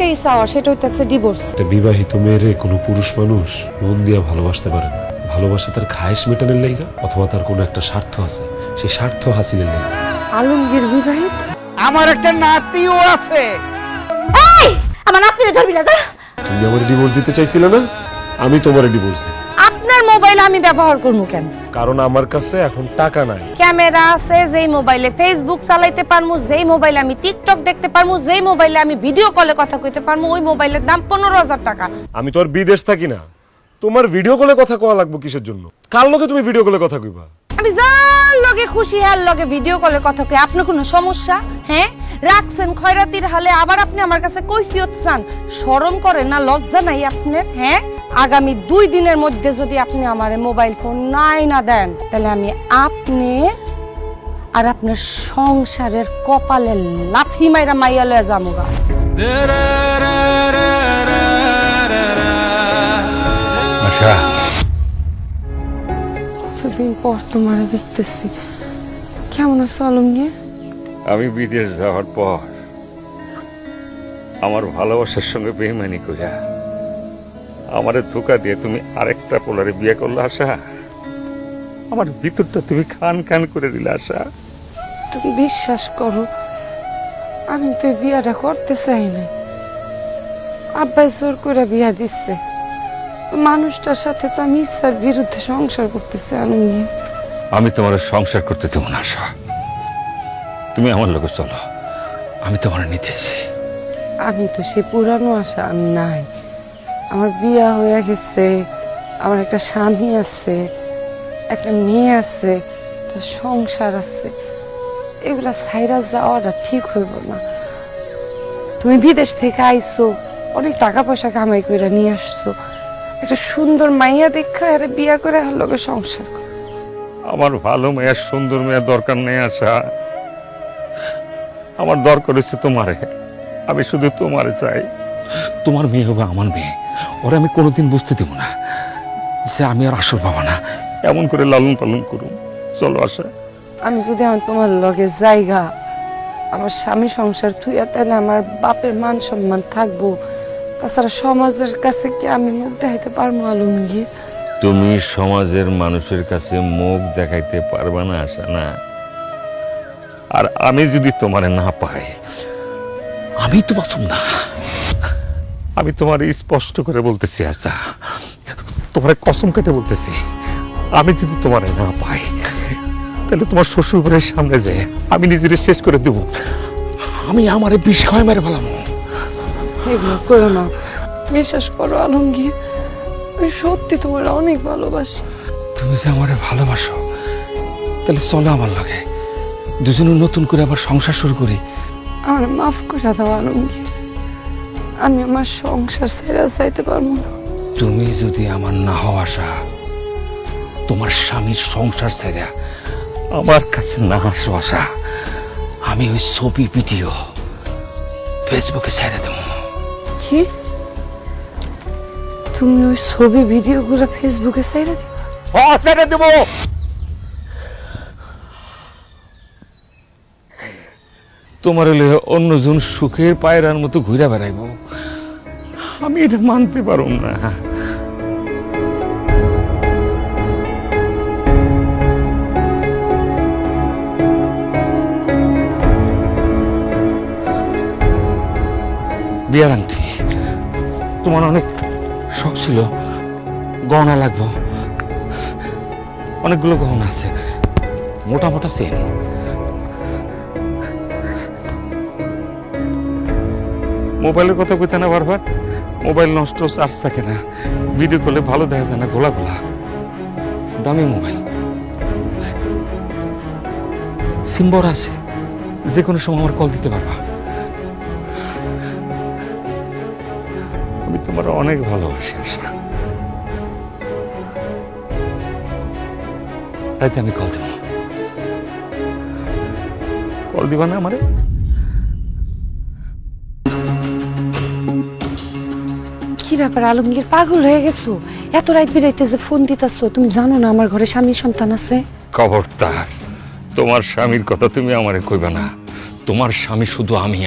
একটাই চাওয়া, সেটা হইতেছে ডিভোর্স। একটা বিবাহিত মেয়েরে কোনো পুরুষ মানুষ মন দিয়া ভালোবাসতে পারে না। ভালোবাসা তার খায়েশ মেটানোর লাইগা, অথবা তার কোনো একটা স্বার্থ আছে, সেই স্বার্থ হাসিলের লাইগা। আলমগীর বিবাহিত? আমার একটা নাতিও আছে। এই আমার নাতিরে ধরবি না যা। তুমি আমার ডিভোর্স দিতে চাইছিলে না, আমি তোমার ডিভোর্স দিই। আপনার মোবাইল আমি ব্যবহার করবো কেন? কারণ আমার কাছে এখন টাকা নাই। ক্যামেরা আছে, যেই মোবাইলে ফেসবুক চালাইতে পারমু, যেই মোবাইলে আমি টিকটক দেখতে পারমু, যেই মোবাইলে আমি ভিডিও কলে কথা কইতে পারমু, ওই মোবাইলের দাম 15,000 টাকা। আমি তো আর বিদেশ থাকি না, তোমার ভিডিও কলে কথা কওয়া লাগবে কিসের জন্য? কার লগে তুমি ভিডিও কলে কথা কইবা? আমি যার লগে খুশি হার লগে ভিডিও কলে কথা কই। আপনার কোনো সমস্যা? হ্যাঁ, রাখছেন খয়রাতির হালে, আবার আপনি আমার কাছে কৈফিয়ত চান। শরম করে না, লজ্জা নাই আপনার? হ্যাঁ, আগামী 2 দিনের মধ্যে যদি আপনি আমারে মোবাইল ফোন না দেন, তাহলে আমি আপনার আর আপনার সংসারের কপালে লাথি মাইরা মাইয়া লয়ে যামুগা। আশা, কতদিন পর তোমার দেখতেছি। কেমন আছো আলমগীর? আমি বিদেশ যাওয়ার পর আমার ভালোবাসার সঙ্গে বেইমানি কইরা আমারে ধোকা দিয়ে তুমি আরেকটা পোলারে বিয়ে করলে আশা। আমার ভিতরটা তুমি খান খান করে দিলে আশা। তুমি বিশ্বাস করো, আমি তো এই বিয়াটা করতে চাই না। আব্বাই জোর করে বিয়া দিচ্ছে। মানুষটার সাথে তো আমি ইচ্ছার বিরুদ্ধে সংসার করতেছি আলমগীর। আমি তোমার সংসার করতে দেবো না আশা। তুমি আমার লোকে চলো, আমি তোমার নিতেছি। আমি তো সে পুরানো আশা আমি নাই। আমার বিয়া হয়ে গেছে, আমার একটা স্বামী আছে, একটা মেয়ে আছে, একটা সংসার আছে। এগুলা ছাইরা যাওয়াটা ঠিক হইব না। তুমি বিদেশ থেকে আইছো, অনেক টাকা পয়সা কামাই করে নিয়ে আসছো, একটা সুন্দর মাইয়া দেখা আরে বিয়া করে আর লগে সংসার করো। আমার ভালো মেয়ের সুন্দর মেয়ের দরকার নেই আশা। আমার দরকার হচ্ছে তোমারে। আমি শুধু তোমারে চাই। তোমার মেয়ে হবে আমার মেয়ে। ওরা আমি কোনোদিন বুঝতে দেব না যে আমি আর আসল বাবা না। এমন করে লালন পালন করুন। চলো আশা। আমি যদি আমার তোমার লগে জায়গা, আমার স্বামী সংসার থুইয়া, তাহলে আমার বাপের মান সম্মান থাকবো। তাছাড়া সমাজের কাছে কি আমি মুখ দেখাইতে পারবো আলমগীর? তুমি সমাজের মানুষের কাছে মুখ দেখাইতে পারবা না আশা না। আর আমি যদি তোমারে না পাই, আমি তো বাঁচব না। আমি তোমার স্পষ্ট করে বলতেছি আশা, তোমার কসম কেটে বলতেছি, আমি যদি তোমারে না পাই, তাহলে তোমার শ্বশুর ঘরের সামনে যে আমি নিজের শেষ করে দেব। আমি আমারে বিষ খাওয়াই মেরে ফেলাম। এগুলো করো না, বিশ্বাস করো আলমগীর, আমি সত্যি তোমার অনেক ভালোবাসি। তুমি যে আমারে ভালোবাসো, তাহলে চলো আমার লাগে, দুজনে নতুন করে আবার সংসার শুরু করি। আমার মাফ করে দাও আলমগীর, আমি আমার সংসার ছেড়ে যাইতে পারবো না। তুমি যদি আমার না হও আশা, তোমার স্বামীর সংসার ছেড়ে আমার কাছে না আসো আশা, আমি ওই ছবি ভিডিও ফেসবুকে ছেড়ে দেবো। কি? তুমি ওই ছবি ভিডিওগুলো ফেসবুকে ছেড়ে দিবা? ছেড়ে দেবো। তোমার হলে অন্যজন সুখের পায়রার মতো ঘুরে বেড়াইব, আমি এটা মানতে পারব না। বিয়ার আংটি তোমার অনেক শখ ছিল, গহনা লাগবো। অনেকগুলো গহনা আছে, মোটা মোটা চেন। মোবাইলের কথা কইতে না বারবার, মোবাইল নষ্ট, চার্জ থাকে না, ভিডিও কলে ভালো দেখা যায় না, গোলা গোলা দামি মোবাইল। সিম্বর আছে, যে কোনো সময় আমার কল দিতে পারবা। আমি তোমার অনেক ভালোবাসি আশা, তাইতে আমি কল দেব। কল দিবা না আমারে? কি ব্যাপার আলমগীর, পাগল হয়ে গেছো? এত রাত বেরাইতে যে ফোন দিতেছো, তুমি জানো না আমার ঘরে স্বামী সন্তান আছে? খবরদার, তোমার স্বামীর কথা তুমি আমারে কইবা না। তোমার স্বামী শুধু আমি।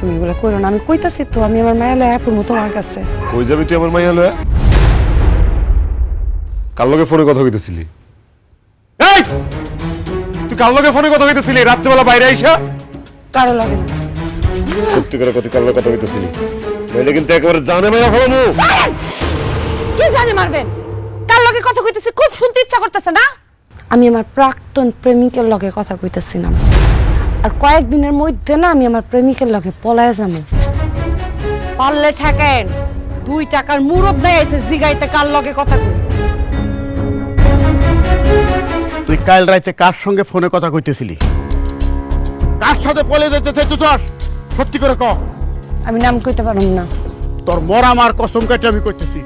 তুমি এগুলো করো না। আমি কইতাছি তো আমি আমার মায়া লয়া পড়বো তোমার কাছে। কই যাবি তুই আমার মাইয়া লয়া? কার লগে ফোনে কথা কইতেছিলি? এই তুই কার লগে ফোনে কথা কইতেছিলি রাত্রেবেলা বাইরে আইসা? কারো লাগে না। সত্যি করে কার লগে কথা কইতেছিলি? নইলে কিন্তু একেবারে জানে মাইয়া ফেলামু। কি জানে মারবেন? কার লগে কথা কইতেছি খুব শুনতে ইচ্ছা করতেছে না? আমি আমার প্রাক্তন প্রেমিকের লগে কথা কইতেছিলাম। আর কয়েকদিনের মধ্যে না আমি আমার প্রেমিকের লগে পলায় যাবো। পারলে ঠেকেন, 2 টাকার মুরদ নাই আছে জিগাইতে কার লগে কথা কই। তুই কাল রাতে কার সঙ্গে ফোনে কথা কইতেছিলি? কার সাথে পলে যেতে তুই? তোর সত্যি করে ক। আমি নাম কইতে পারুম না। তোর মরা মার কসম কাটে আমি কইতেছি,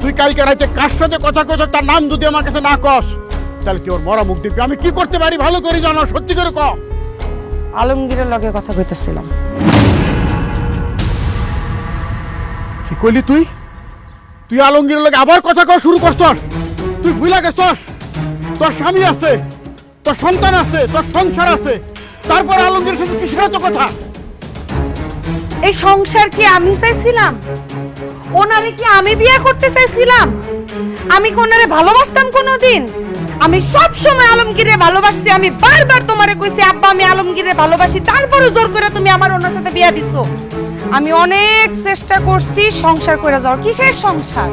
তুই কালকে রাতে কার সাথে কথা কইছ তার নাম যদি আমার কাছে না কস তাহলে তুই ওর মরা মুখ দেখবি। আমি কি করতে পারি ভালো করে জানো, সত্যি করে ক। আলমগীরের লগে কথা কইতেছিলাম। কি কইলি তুই? তুই আলমগীরের লগে আবার কথা কওয়া শুরু করছস? তুই ভুলা গেছস তোর স্বামী আছে, তোর সন্তান আছে, তোর সংসার আছে, তারপর আলমগীরের সাথে কিসের এত কথা? এই সংসার কি আমি চাইছিলাম? ওনারে কি আমি বিয়ে করতে চাইছিলাম? আমি কি ওনারে ভালোবাসতাম কোনোদিন? আমি সব সময় আলমগীরে ভালোবাসছি। আমি বারবার তোমারে কইছি আব্বা আমি আলমগীরে ভালোবাসি, তারপরও জোর করে তুমি আমার ওনার সাথে বিয়ে দিছো। আমি অনেক চেষ্টা করছি সংসার কইরা যাওয়ার। কিসের সংসার?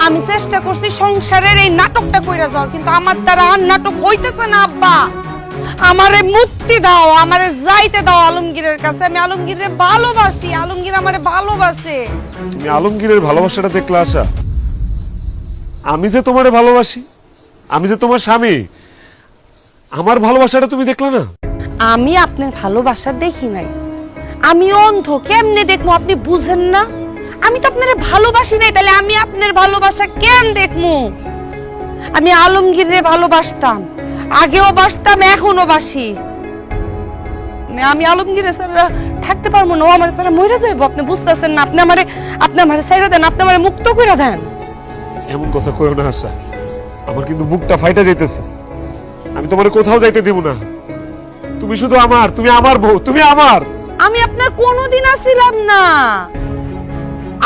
আমি চেষ্টা করছি সংসারের এই নাটকটা কইরা যাওয়ার, কিন্তু আমার দ্বারা আর নাটক হইতেছে না আব্বা। আমারে মুক্তি দাও, আমারে যাইতে দাও আলমগীরের কাছে। আমি আলমগীরে ভালোবাসি, আলমগীর আমারে ভালোবাসে। তুমি আলমগীরের ভালোবাসাটা দেখলা আশা? আমি যে তোমারে ভালোবাসি, আমি যে তোমার স্বামী, আমার ভালোবাসাটা তুমি দেখলা না? আমি আপনার ভালোবাসা দেখি নাই। আমি অন্ধ, কেমনে দেখবো? আপনি বুঝেন না? আমি তো আপনারে ভালোবাসি নাই, তাহলে আমি আপনার ভালোবাসা কেন দেখবো? আমি আলমগীরে ভালোবাসতাম, আগেও বাসতাম, এখনো বাসি। আমি আলমগীরে ছাড়া থাকতে পারবো না। ও আমার ছাড়া মরে যাইবো। আপনি বুঝতেছেন না? আপনি আমারে ছাইরা দেন, আপনি আমারে মুক্ত করে দেন। এমন কথা কইও না আশা, আমার কিন্তু মুখটা ফাইটা যাইতেছে। আমি তোমারে কোথাও যাইতে দিব না। তুমি শুধু আমার, তুমি আমার বউ, তুমি আমার। আমি আপনার কোনোদিন আসিলাম না।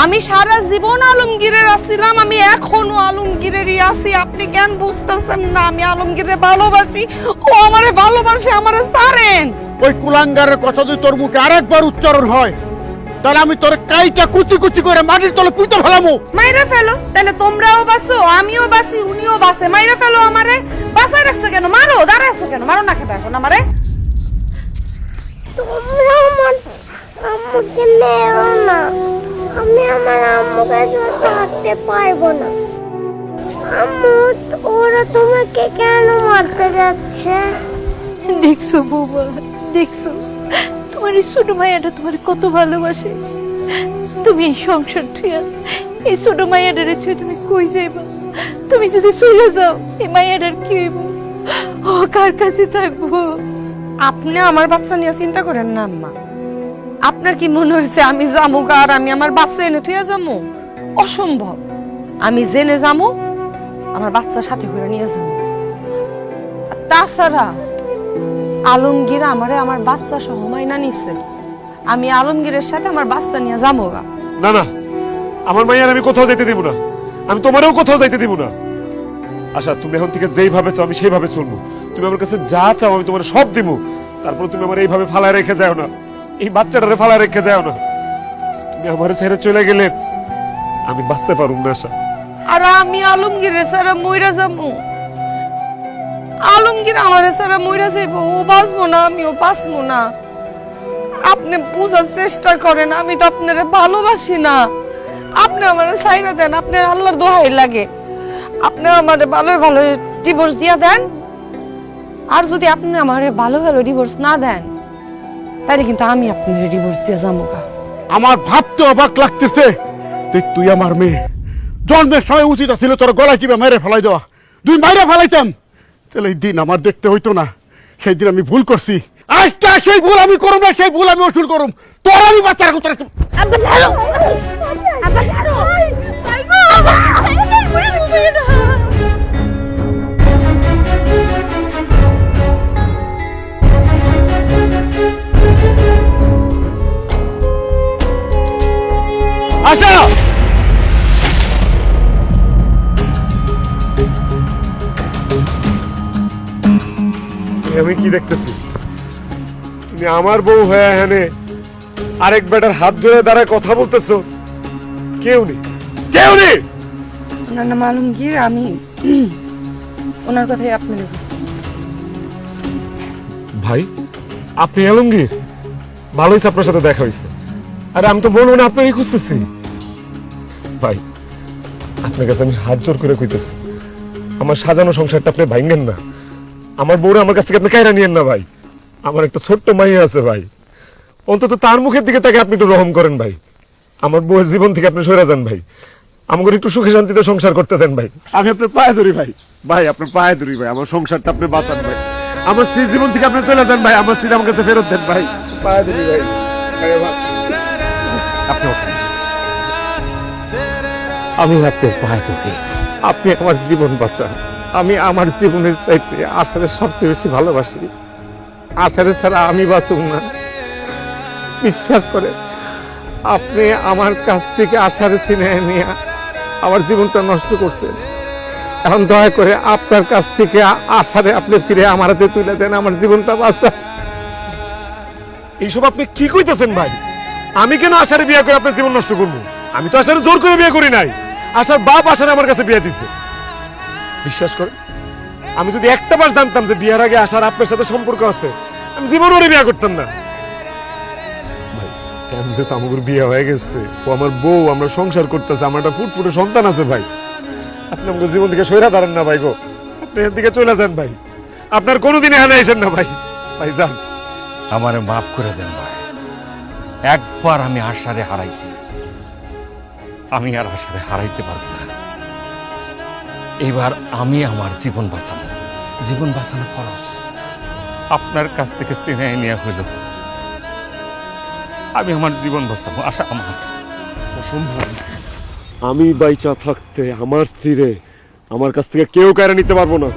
আমি সারা জীবন আলমগীরের আসিলাম, আমি এখনো আলমগীরেরই আছি। আপনি কেন বুঝতেছেন না? আমি আলমগীরে ভালোবাসি, ও আমারে ভালোবাসে, আমারে ছাড়েন। ওই কুলাঙ্গারের কথা যদি তোর মুখে আরেকবার উচ্চারণ হয় তাহলে আমি তোর কাইটা কুচি কুচি করে মাটির তলে পুঁতে ফেলামু। মাইরা ফেলো, তাহলে তোমরাও বাঁচো, আমিও বাঁচি, উনিও বাঁচে। মাইরা ফেলো আমারে। বাঁচায় রাখছো কেন? মারো, দাঁড়াইছো কেন? মারো না খেতে এখন আমারে। তোমরা আমার আম্মুকে মেরো না, আমি আমার আম্মুকে ধরতে পারবো না। আম্মু, ওরা তোমাকে কেন মারতে যাচ্ছে? দেখছো বৌমা, দেখছো তোমার এই ছোট মাইয়াটা তোমার কত ভালোবাসে। তুমি এই সংসার থুয়া এই ছোট মাইয়াটার ছুঁয়ে তুমি কই যাইবা? তুমি যদি চলে যাও এই মাইয়াটার কি হইব? ও কার কাছে থাকবো? আপনি আমার বাচ্চা নিয়ে চিন্তা করেন না আম্মা। আপনার কি মনে হয়েছে আমি যাবো আর আমি আমার বাচ্চা এনে থুয়া যাবো? অসম্ভব। আমি জেনে যাবো, আমার বাচ্চার সাথে করে নিয়ে যাবো। আর তাছাড়া আলমগীর আমারে আমার বাচ্চা সহ মাইনা নিছে। আমি আলমগীরের সাথে আমার বাচ্চা নিয়ে যাবো গা। না না, আমার মাইয়ার আমি কোথাও যাইতে দিব না। আমি তোমারও কোথাও যাইতে দিব না। আশা, তুমি এখন থেকে যেইভাবে চাও আমি সেইভাবে চলবো। তুমি আমার কাছে যা চাও আমি তোমার সব দিব। তারপর তুমি আমার এইভাবে ফালায় রেখে যাও না, এই বাচ্চাটারে ফালায় রেখে যাও না। তুমি আমার ছেড়ে চলে গেলে আমি বাঁচতে পারুম না আশা। আর আমি আলমগীরের ছাড়া মইরা যাবো। আলমগীর আমার ছাড়া মইরা যাইবো, ও বাঁচবো না, আমিও বাঁচবো না। আপনি বুঝার চেষ্টা করেন, আমি তো আপনারে ভালোবাসি না। আপনি আমারে ছাইরা দেন, আপনার আল্লাহর দোহাই লাগে। আপনি আমারে ভালো ভালো ডিভোর্স দিয়া দেন। আর যদি আপনি আমারে ভালো ভালো ডিভোর্স না দেন তাহলে কিন্তু আমি আপনার ডিভোর্স দিয়ে যাবো গা। আমার ভাবতে অবাক লাগতেছে, তুই আমার মেয়ে, জন্মের সময় উচিত ছিল তোর গলায় টিপে মেরে ফেলাই দেওয়া। তুই মেরে ফেলাইতাম তাহলে এই দিন আমার দেখতে হইতো না। সেই দিন আমি ভুল করছি। আজকে সেই ভুল আমি করুম না, সেই ভুল আমি ওসুল করুম। তোর আমি বাচ্চার কথা আব্বা ছাড়ো, আব্বা ছাড়ো। আশা! আমি কি দেখতেছি? তুমি আমার বউ হয়ে এখানে আরেক বেটার হাত ধরে দাঁড়ায় কথা বলতেছো? কেউ নেই, কেউ নেই। ওনার নাম আলমগীর, আমি ওনার কথাই আপনার ভাই, আপনি আলমগীর? ভালো হয়েছে আপনার সাথে দেখা হয়েছে। আরে আমি তো বলবো না, আপনারই খুঁজতেছি। ভাই, আপনার কাছে আমি হাত জোর করে কইতেছি, আমার সাজানো সংসারটা আপনি ভাঙেন না। আমার বউরে আমার কাছ থেকে আপনি কায়রা নিয়েন না ভাই। আমার একটা ছোট্ট মাইয়া আছে ভাই, অন্তত তার মুখের দিকে তাকে আপনি একটু রহম করেন ভাই। আমার বউয়ের জীবন থেকে আপনি সরে যান ভাই, আমাকে একটু সুখে শান্তিতে সংসার করতে দেন ভাই। আমি আপনার পায়ে ধরি ভাই, ভাই আপনার পায়ে ধরি ভাই, আমার সংসারটা আপনি বাঁচান ভাই। আমার স্ত্রীর জীবন থেকে আপনি চলে যান ভাই, আমার স্ত্রী আমার কাছে ফেরত দেন ভাই, পায়ে ধরি ভাই। আপনি ওঠেন, আমি আপনার পায়ে ধরি, আপনি আমার জীবন বাঁচান। আমি আমার জীবনের চাইতে আশারে সবচেয়ে বেশি ভালোবাসি। আশারে ছাড়া আমি বাঁচব না। বিশ্বাস করে, আপনি আমার কাছ থেকে আশারে ছিনে নিয়ে আমার জীবনটা নষ্ট করছেন। এখন দয়া করে আপনার কাছ থেকে আশারে আপনি ফিরে আমার হাতে তুলে দেন, আমার জীবনটা বাঁচান। এইসব আপনি কি কইতেছেন ভাই? আমি কেন আশারে বিয়ে করে আপনার জীবন নষ্ট করবো? আমি তো আশারে জোর করে বিয়ে করি নাই। আশার বাপ আশারে আমার কাছে বিয়ে দিছে। বিশ্বাস করে, আমি যদি একটা বার জানতাম যে বিয়ের আগে আশার আপনার সাথে সম্পর্ক আছে, আমি জীবন ওরে বিয়ে করতাম না ভাই। আমি যে তামুগুর বিয়ে হয়ে গেছে, ও আমার বউ, আমরা সংসার করতেছে, আমার একটা ফুটফুটে সন্তান আছে ভাই। আপনি আমাকে জীবন থেকে সইরা দাঁড়ান না ভাই গো, আপনি এর দিকে চলে যান ভাই। আপনার কোনোদিন এখানে আসেন না ভাই, ভাই যান। আমারে মাফ করে দেন ভাই। একবার আমি আশারে হারাইছি, আমি আর আশারে হারাইতে পারবো না। এবার আমি আমার জীবন বাঁচাবো। জীবন বাঁচানো খরচ আপনার কাছ থেকে চিনাই নেওয়া হইল। আমি আমার জীবন বাঁচাবো, আশা আমার। অসম্ভব। আমি বাইচা থাকতে আমার স্ত্রীরে আমার কাছ থেকে কেউ কেড়ে নিতে পারবো না।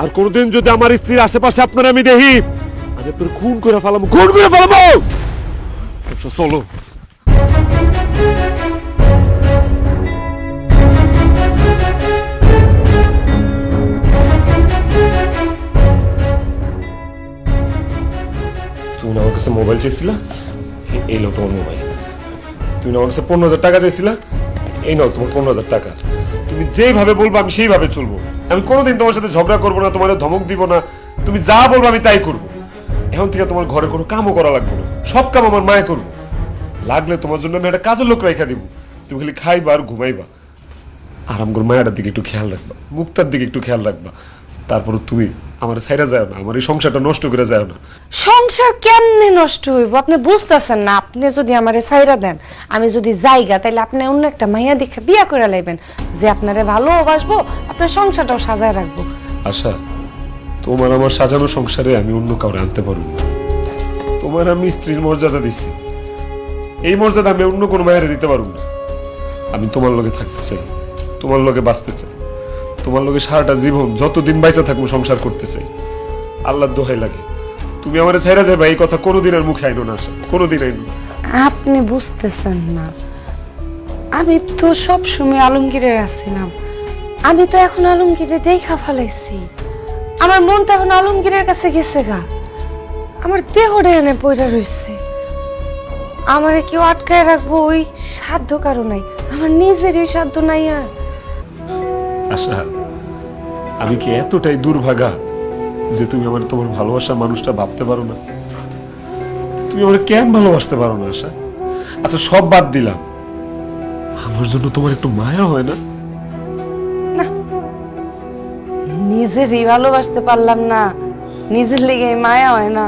আর কোনোদিন যদি আমার স্ত্রীর আশেপাশে আপনারা আমি দেখি, আমি আপনার খুন করে ফেলাবো, খুন করে ফেলাবো। আচ্ছা, চলো। তুমি না আমার কাছে মোবাইল চাইছিলা, এই লো তোমার মোবাইল। তুমি না আমার কাছে 15,000 টাকা চাইছিলা, এই নাও তোমার 15,000 টাকা। তুমি যেভাবে বলবো আমি সেইভাবে চলবো। আমি কোনোদিন তোমার সাথে ঝগড়া করবো না, তোমার ধমক দিব না। তুমি যা বলবো আমি তাই করবো। এখন থেকে তোমার ঘরে কোনো কামও করা লাগবে না, সব কাম আমার মায়ে করবো। লাগলে তোমার জন্য আমি একটা কাজের লোক রেখা দিব, তুমি খালি খাইবা আর ঘুমাইবা। আর আমার মায়ের দিকে একটু খেয়াল রাখবা, মুক্তার দিকে একটু খেয়াল রাখবা। তারপর তুমি আমার ছাইরা যায় না, আমার এই সংসারটা নষ্ট করে যায় না। সংসার কেমনে নষ্ট হইব আপনি বুঝতেছেন না? আপনি যদি আমারে ছাইরা দেন, আমি যদি যাইগা, তাইলে আপনি অন্য একটা মাইয়া দেখে বিয়া করে লাইবেন, যে আপনারে ভালোবাসবো, আপনার সংসারটাও সাজায় রাখবো। আশা, তোমার আমার সাজানো সংসারে আমি অন্য কাউরে আনতে পারবো না। তোমার আমি স্ত্রীর মর্যাদা দিছি, এই মর্যাদা আমি অন্য কোনো মায়েরে দিতে পারবো না। আমি তোমার লগে থাকতে চাই, তোমার লগে বাঁচতে চাই, তোমার লগে সারাটা জীবন যতদিন বাইচা থাকবো সংসার করতে চাই। আল্লাহর দোহাই লাগে, তুমি আমারে ছাইরা যাবে এই কথা কোনোদিন আর মুখে আইনো না আশা, কোনোদিন আইনো না। আপনি বুঝতেছেন না, আমি তো সব সময় আলমগীরের আছিলাম। আমি তো এখন আলমগীরে দেখা ফেলাইছি। আমার মন তো এখন আলমগীরের কাছে গেছে গা। আমার দেহটা এনে পয়রা রয়েছে। আমারে কেউ আটকায় রাখবো ওই সাধ্য কারো নাই, আমার নিজেরই সাধ্য নাই। আর আশা, আমি কি এতটাই দুর্ভাগা যে তুমি আমার তোমার ভালোবাসার মানুষটা ভাবতে পারো না? তুমি আমার কেন ভালোবাসতে পারো না আশা? আচ্ছা, সব বাদ দিলাম, আমার জন্য তোমার একটু মায়া হয় না? নিজেরই ভালোবাসতে পারলাম না, নিজের লেগে মায়া হয় না?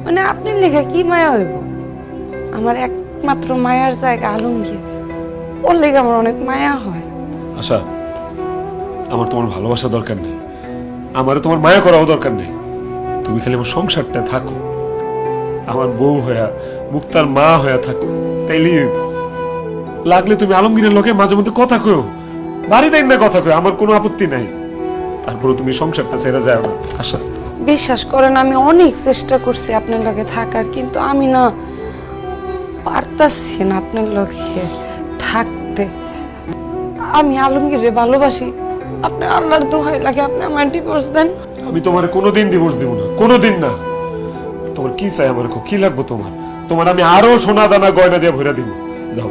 মানে আপনার লেগে কি মায়া হইব? আমার একমাত্র মায়ার জায়গা আলমগীর, ওর লেগে আমার অনেক মায়া হয়। আশা, আমার তোমার ভালোবাসা দরকার নেই, আমার তোমার মায়া করাও দরকার নেই। তুমি খালি আমার সংসারটা থাকো, আমার বউ হইয়া, মুক্তার মা হইয়া থাকো, তাইলে লাগলে তুমি আলমগীরের লোকে মাঝে মধ্যে কথা কয়ো, বাড়ি দেন না কথা কয়ো, আমার কোনো আপত্তি নাই। তারপরে তুমি সংসারটা ছেড়ে যাও না আশা। বিশ্বাস করেন, আমি অনেক চেষ্টা করছি আপনার লগে থাকার, কিন্তু আমি না পারতাছি না আপনার লগে থাকতে। আমি আলমগীরে ভালোবাসি, আপনার আল্লাহর দোহাই লাগে আপনি আমার ডিভোর্স দেন। আমি তোমার কোনোদিন ডিভোর্স দিব না, কোনোদিন না। তোমার কি চাই আমার, কি লাগবে তোমার? তোমার আমি আরো সোনা দানা গয়না দিয়ে ভরে দিব। যাও,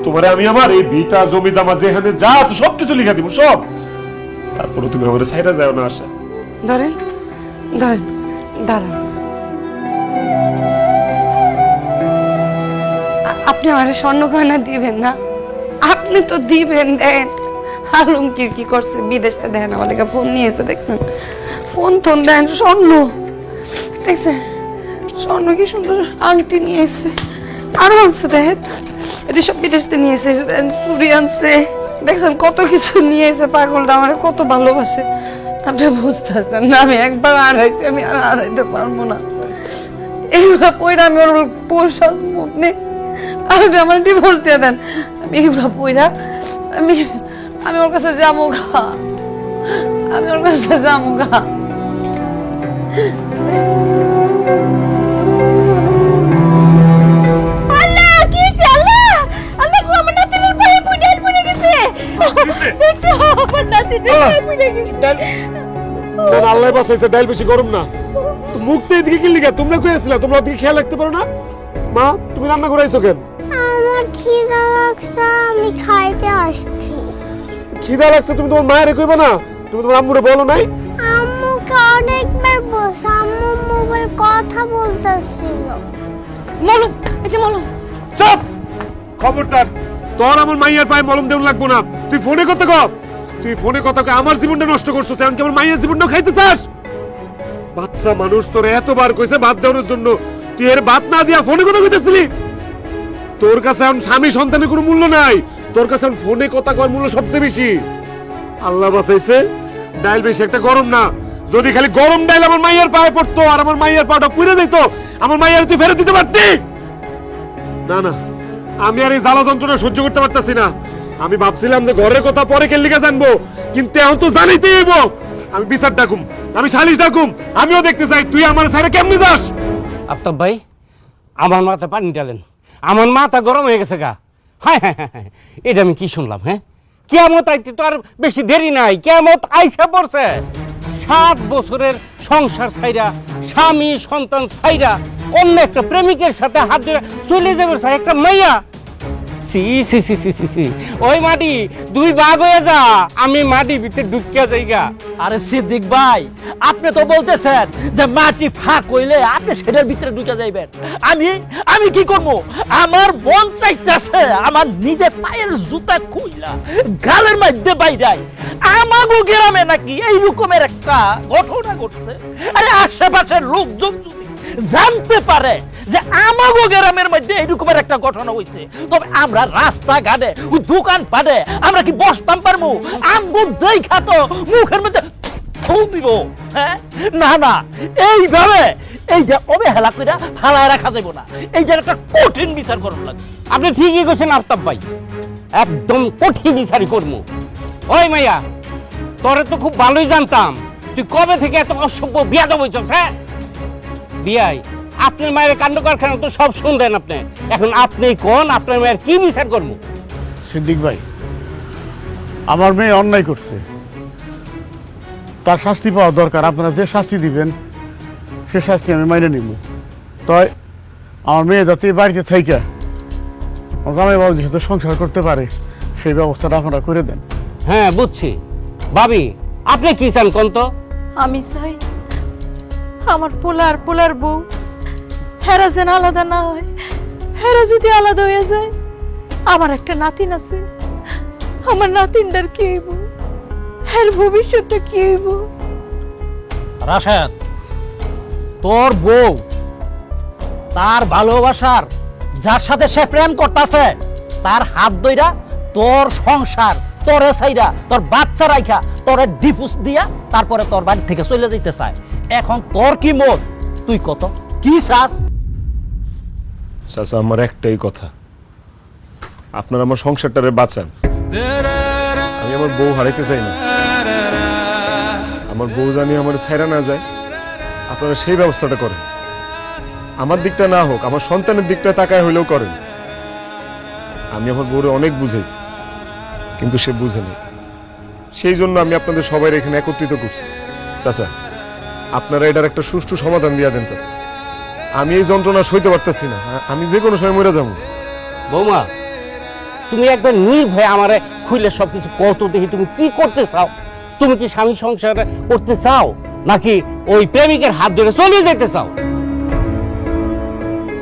তোমারে আমি আমার এই ভিটা জমি জামা যেখানে যা আছে সবকিছু লিখে দিব, সব। তারপরে তুমি আমার সাইডে যাও না। আশা, ধরেন ধরেন, দাঁড়ান। আপনি আমার স্বর্ণ গয়না দিবেন না? আপনি তো দিবেন, দেন। আলমগীর কি করছে বিদেশে, দেন আমাদেরকে ফোন নিয়েছে, দেখছেন? ফোন টোন দেন, স্বর্ণ দেখছেন? স্বর্ণ কি সুন্দর আংটি নিয়েছে, আরো আনছে, দেখেন এটা সব বিদেশে নিয়েছে, চুরি আনছে, দেখছেন কত কিছু নিয়েছে। পাগলটা আমার কত ভালোবাসে, আপনি বুঝতেছেন না? আমি একবার হারাইছি, আমি আর হারাইতে পারবো না। এইগুলা পয়রা আমি ওর পোষা আপনি আপনি আমার ডিভোর্স দিয়ে দেন। আমি এইগুলা পয়রা আমি আমি ওর কাছে যাবো গা, আমি ওর কাছে যাবো গা। আল্লাহ কি হইছে? আল্লাহ আল্লাহ গো, আমার নাতিনের পায়ে পুড়াল পড়ে গেছে। দেখো আমার নাতিনের পায়ে পুড়ে গেছে। আল্লাহ বাঁচাইছে, ডাইল বেশি গরম না। মুখতে এদিকে কি লিখা? তোমরা কই আসছিলা? তোমরা ওদিকে খেয়াল রাখতে পারো না? মা, তুমি রান্না করে আইছো কেন? আমার খিদা লাগছে, আমি খাইতে আসছি। খিদা লাগছে, তুমি তোমার মায়ের কইবা না? তুমি তোমার আম্মুরে বলো নাই? আম্মুকে অনেকবার বলছি, আম্মু মোবাইল কথা বলতেছিল। মলম, এই যে মলম। চুপ! খবরদার, তোর আমার মাইয়ার পায়ে মলম দেউন লাগবো না। তুই ফোনে কথা কও। তুই ফোনে কথা কয়ে আমার জীবনটা নষ্ট করছস, এমনকি আমার মাইয়ার জীবনটাও খাইতে চাস? বাচ্চা মানুষ তোর এতবার কইছে ভাত দেওয়ার জন্য, তুই এর ভাত না দিয়া ফোনে কথা কইতেছিলি? তোর কাছে এখন স্বামী সন্তানের কোনো মূল্য নাই, তোর কাছে এখন ফোনে কথা কওয়ার মূল্য সবচেয়ে বেশি। আল্লাহ বাঁচাইছে, ডাইল বেশি একটা গরম না। যদি খালি গরম ডাইল আমার মাইয়ার পায়ে পড়তো আর আমার মাইয়ার পাটা পুড়ে যেত, আমার মাইয়ার তুই ফেরত দিতে পারতি? না না, আমি আর এই জ্বালা যন্ত্রণা সহ্য করতে পারতাছি না। আমি ভাবছিলাম যে ঘরের কথা পরে কেলিকা জানবো, কিন্তু এখন তো জানাইতেই হইব। আমি বিচার ডাকুম, আমি সালিশ ডাকুম, আমিও দেখতে চাই তুই আমার সাইডে কেমনে যাস। আফতাব ভাই, আমার মাথা পানি ডালেন, আমার মাথা গরম হয়ে গেছে গা। হ্যাঁ হ্যাঁ হ্যাঁ, এটা আমি কি শুনলাম? হ্যাঁ, কিয়ামত আইতে তো আর বেশি দেরি নাই, কিয়ামত আইসা পড়ছে। 7 বছরের সংসার ছাইরা, স্বামী সন্তান ছাইরা, অন্য একটা প্রেমিকের সাথে হাত ধরে চলে যাবে স্যার একটা মাইয়া। সি সি সি সি সি সি, ওই মাটি 2 ভাগ হয়ে যা, আমি মাটি ভিতরে ঢুকিয়া যাইগা। আরে সিদ্দিক ভাই, আপনি তো বলতেছেন যে মাটি ফাঁক হইলে আপনি সেটার ভিতরে ঢুকে যাইবেন। আমি কি করব? আমার মন চাইতেছে আমার নিজের পায়ের জুতা খুইলা গালের মধ্যে বাইরাই। আমাগো গ্রামে নাকি এই রকমের একটা ঘটনা ঘটছে। আরে আশেপাশের লোকজন যদি জানতে পারে যে আমাগো গ্রামের মধ্যে এইরকমের একটা ঘটনা হয়েছে, তবে আমরা রাস্তাঘাটে দোকান পাটে আমরা কি বসতাম পারবো? আমগো দেখা তো মুখের মধ্যে থু দিব। হ্যাঁ, না না, এইভাবে এইটা অবহেলা করে ফালায় রাখা যাইব না, এইটার একটা কঠিন বিচার করুন লাগবে। আপনি ঠিকই কইছেন আফতাব ভাই, একদম কঠিন বিচারই করবো। ওই মাইয়া, তোরে তো খুব ভালোই জানতাম, তুই কবে থেকে এত অসভ্য বিয়াদব হইছস? হ্যাঁ বিয়াই, আপনার মায়ের কাণ্ড কারখানা তো সব শুনলেন আপনি, এখন আপনি কোন আপনার মায়ের কি বিচার করবো? সিদ্দিক ভাই, আমার মেয়ে অন্যায় করছে, তার শাস্তি পাওয়া দরকার। আপনারা যে শাস্তি দিবেন সে শাস্তি আমি মাইনে নিব। তাই আমার মেয়ে যাতে বাড়িতে থাইকা আমার জামাই বাবুদের সাথে সংসার করতে পারে সেই ব্যবস্থাটা আপনারা করে দেন। হ্যাঁ বুঝছি। ভাবি, আপনি কি চান কোন তো? আমি চাই আমার পোলার বউ হেরা যেন আলাদা না হয়। হেরা যদি আলাদা হয়ে যায়, আমার একটা নাতিন আছে, আমার নাতিনটার কি হইব? হের ভবিষ্যৎটা কি হইব? রাশেদ, তোর বউ তার ভালোবাসার যার সাথে সে প্রেম করতেছে তার হাত ধইরা তোর সংসার, তোরে ছাইরা, তোর বাচ্চা রাইখা, তোরে ডিভোর্স দিয়া তারপরে তোর বাড়ি থেকে চলে যেতে চায়। এখন তোর কি মত? তুই কত কি চাস? চাচা, আমার একটাই কথা, আপনার আমার সংসারটারে বাঁচান। আমি আমার বউ হারাইতে চাই না। আমার বউ জানি আমার ছাইরা না যায়, আপনারা সেই ব্যবস্থাটা করেন। আমার দিকটা না হোক, আমার সন্তানের দিকটা তাকায় হইলেও করেন। আমি আমার বউরে অনেক বুঝাইছি, কিন্তু সে বুঝে নেই। সেই জন্য আমি আপনাদের সবাই এখানে একত্রিত করছি। চাচা, আপনারা এটার একটা সুষ্ঠু সমাধান দিয়া দেন চাচা। আমি এই যন্ত্রণা সইতে পারতেছি না, আমি যে কোনো সময় মরে যাবো। বৌমা, তুমি একবার নির্ভয়ে আমারে খুলে সবকিছু কত দেখি তুমি কি করতে চাও? তুমি কি স্বামী সংসার করতে চাও, নাকি ওই প্রেমিকের হাত ধরে চলে যেতে চাও?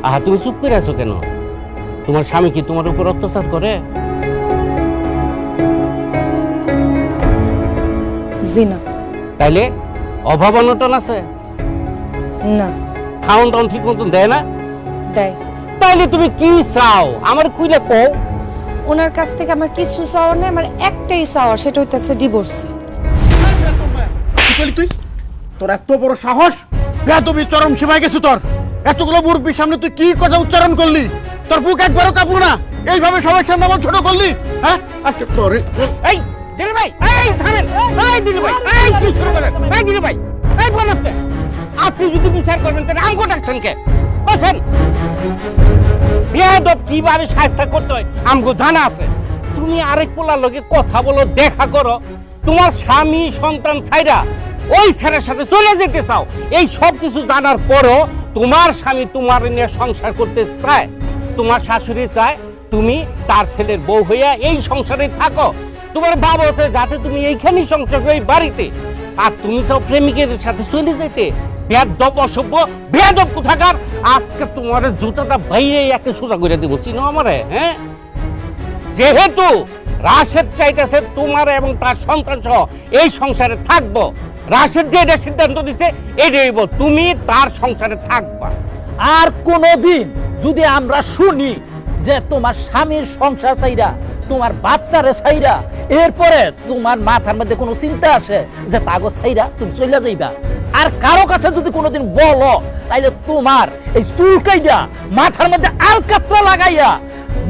আহা, তুমি চুপ করে আছো কেন? তোমার স্বামী কি তোমার উপর অত্যাচার করে? জি না। তাইলে অভাব অনটন আছে? না। খাওন টাউন ঠিক মতন দেয় না? দেয়। তাইলে তুমি কি চাও আমার খুলে কও। ওনার কাছ থেকে আমার কিছু চাওয়ার নেই, আমার একটাই চাওয়ার, সেটা হইতেছে ডিভোর্স। কি করলি তুই? তোর এত বড় সাহস! বেয়াদবি চরম সীমায় গেছে তোর। এতগুলো মুরব্বীর সামনে তুই কি কথা উচ্চারণ করলি? তোর বুক একবারও কাঁপলো না? এইভাবে সবার সামনে আমার ছোট করলি, হ্যাঁ? আচ্ছা তোরে এই দিলীপ ভাই, এই থামেন, এই দিলীপ ভাই, এই কি শুরু করেন? এই দিলীপ ভাই, এই বল আপনি যদি বিচার করবেন তাহলে আমগো ডাকছেন কে? বসেন। বেয়াদব কিভাবে শাস্তি করতে হয় আমগো জানা আছে। তুমি আরেক পোলার লগে কথা বলো, দেখা করো, তোমার স্বামী সন্তান ছাইরা ওই ছেলের সাথে চলে যেতে চাও। এই সব কিছু জানার পরও তোমার স্বামী তোমার নিয়ে সংসার করতে চায়। তোমার শাশুড়ি চায় তুমি তার ছেলের বউ হইয়া এই সংসারে থাকো। তোমার বাবা হচ্ছে যাতে তুমি এইখানেই সংসার করে বাড়িতে, আর তুমি চাও প্রেমিকের সাথে চলে যেতে। বেয়াদব, অসভ্য, বেয়াদব কোথাকার! আজকে তোমার জুতাটা বাইরে একটা সোজা করে দিব, চিনো আমারে? হ্যাঁ, যেহেতু রাশেদ চাইতেছে তোমার এবং তার সন্তান সহ এই সংসারে থাকবো, রাশেদ যে এটা সিদ্ধান্ত দিচ্ছে এটাই তুমি তার সংসারে থাকবা। আর কোনোদিন যদি আমরা শুনি যে তোমার স্বামীর সংসার চাইরা, তোমার বাচ্চারে চাইরা, এরপরে তোমার মাথার মধ্যে কোনো চিন্তা আসে যে তাগো চাইরা তুমি চলে যাইবা, আর কারো কাছে যদি কোনোদিন বলো, তাইলে তোমার এই চুলকাইয়া মাথার মধ্যে আলকাতরা লাগাইয়া,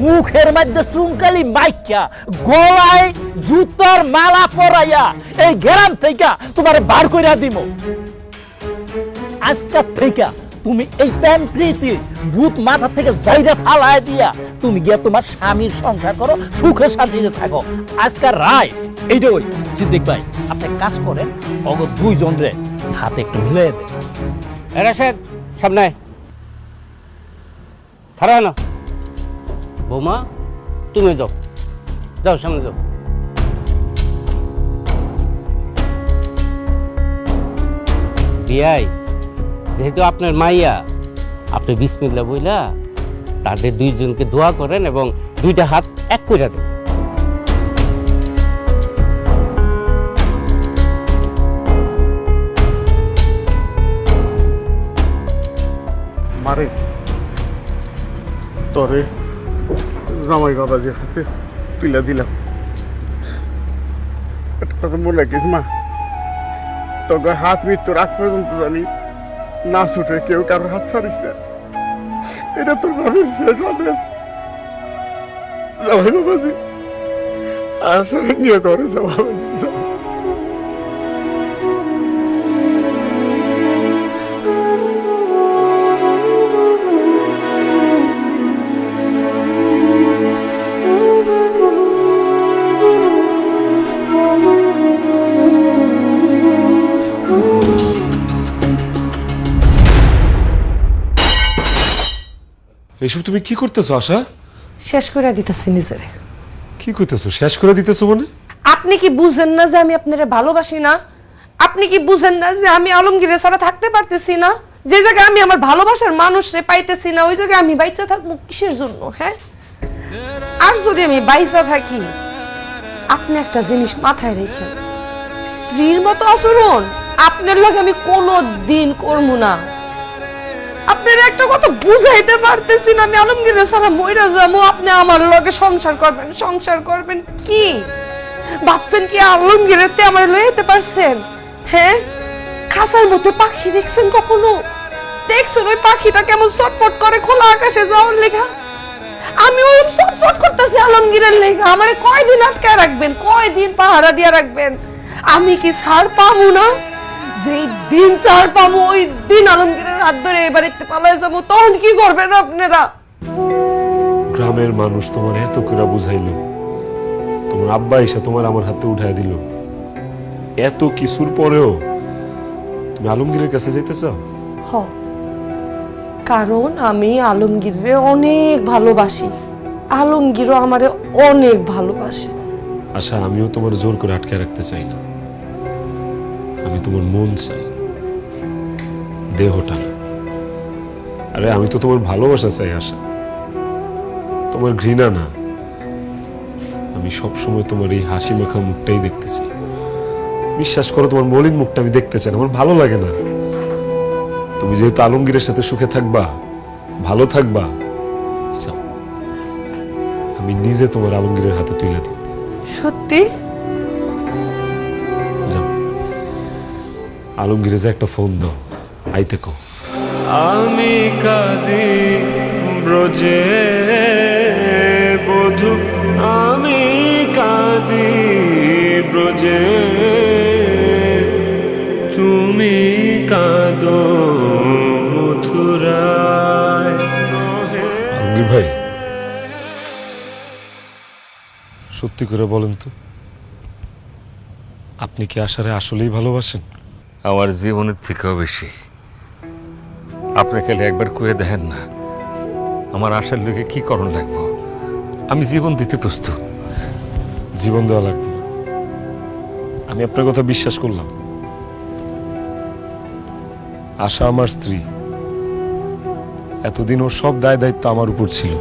মুখের মধ্যে চুনকালি মাইকা, গলায় জুতার মালা পরাইয়া এই গ্রাম থেকে তোমার বার কইরা দিব। আজকের থেকে তুমি এই প্যান্ট্রিতে ভূত মাথা থেকে জাইরা ফালায় দিয়া তুমি গিয়া তোমার স্বামীর সংসার করো, সুখে শান্তিতে থাকো। আজকের রায় এইটাই। সিদ্দিক ভাই, আপনি কাজ করেন, অগ দুইজন রে হাতে একটু মিলিয়ে দেন। রাশেদ, সামনে খারাপ না। বৌমা, তুমি যাও, যাও সামনে যাও। বিয়াই, যেহেতু আপনার মাইয়া, আপনি বিসমিল্লাহ বইলা তাদের দুইজনকে দোয়া করেন এবং দুইটা হাত এক করে দেন। মারে তোরে জামাই বাবাজির হাতে তুলে দিলাম। একটা কথা মনে রাখিস মা, তোকে হাত মৃত্যুর আগ পর্যন্ত জানি না ছুটে কেউ কারোর হাত ছাড়িস না। এটা তোর বাবার শেষ আদেশ। জামাই বাবাজি আসলে নিয়ে করে জামাই বাবাজি। এইসব তুমি কি করতেছো আশা? শেষ করে দিতেছি নিজেরে। কি করতেছো? শেষ করে দিতেছো মানে? আপনি কি বুঝেন না যে আমি আপনারে ভালোবাসি না? আপনি কি বুঝেন না যে আমি আলমগীরের ছাড়া থাকতে পারতেছি না? যে জায়গায় আমি আমার ভালোবাসার মানুষরে পাইতেছি না, ওই জায়গায় আমি বাইচা থাকবো কিসের জন্য? হ্যাঁ, আর যদি আমি বাইচা থাকি, আপনি একটা জিনিস মাথায় রেখেন, স্ত্রীর মতো আচরণ আপনার লগে আমি কোনো দিন করবো না। আপনার একটা কথা বুঝাইতে পারতেছি না, আমি আলমগীরের ছাড়া মইরা যাবো, আপনি আমার লগে সংসার করবেন। সংসার করবেন কি ভাবছেন? কি আলমগীরের তে আমার লয়ে যেতে পারছেন? হ্যাঁ, খাঁচার মধ্যে পাখি দেখছেন কখনো? দেখছেন ওই পাখিটা কেমন ছটফট করে খোলা আকাশে যাওয়ার লেখা? আমি ওই ছটফট করতেছি আলমগীরের লেখা। আমারে কয়দিন আটকায় রাখবেন? কয়দিন পাহারা দিয়ে রাখবেন? আমি কি ছাড় পাবো না? যেই দিন ছাড় পাবো ওই দিন আলমগীরের হাত ধরে এবারে পালায় যাবো। তখন কি করবেন আপনারা? গ্রামের মানুষ তোমার এত করে বুঝাইলো, তোমার আব্বা এসে তোমার আমার হাতে উঠাই দিল, এত কিছুর পরেও তুমি আলমগীরের কাছে যেতে চাও? হ, কারণ আমি আলমগীরে অনেক ভালোবাসি, আলমগীরও আমারে অনেক ভালোবাসে। আচ্ছা, আমিও তোমার জোর করে আটকে রাখতে চাই না, আমি তোমার মন চাই, দেহটা না। আরে আমি তো তোমার ভালোবাসা চাই আশা, তোমার ঘৃণা না। আমি সবসময় তোমার এই হাসি মাখা মুখটাই দেখতে চাই। বিশ্বাস করো, তোমার মলিন মুখটা আমি দেখতে চাই না, আমার ভালো লাগে না। তুমি যেহেতু আলমগীরের সাথে সুখে থাকবা, ভালো থাকবা, যাও, আমি নিজে তোমার আলমগীরের হাতে তুলে দিই। সত্যি? যাও, আলমগীরে যে একটা ফোন দাও, আইতে কও। আমি কাঁদি ব্রজে বধু, আমি কাঁদি ব্রজে, তুমি কাঁদো মথুরায়। আলমগীর ভাই, সত্যি করে বলেন তো, আপনি কি আশারে আসলেই ভালোবাসেন? আমার জীবনের থেকেও বেশি। আপনি খালি একবার কয়ে দেখেন না, আমার আশার লোকে কি করণ লাগবো, আমি জীবন দিতে প্রস্তুত। জীবন দেওয়া লাগবে না, আমি আপনার কথা বিশ্বাস করলাম। আশা আমার স্ত্রী, এতদিন ওর সব দায় দায়িত্ব আমার উপর ছিল।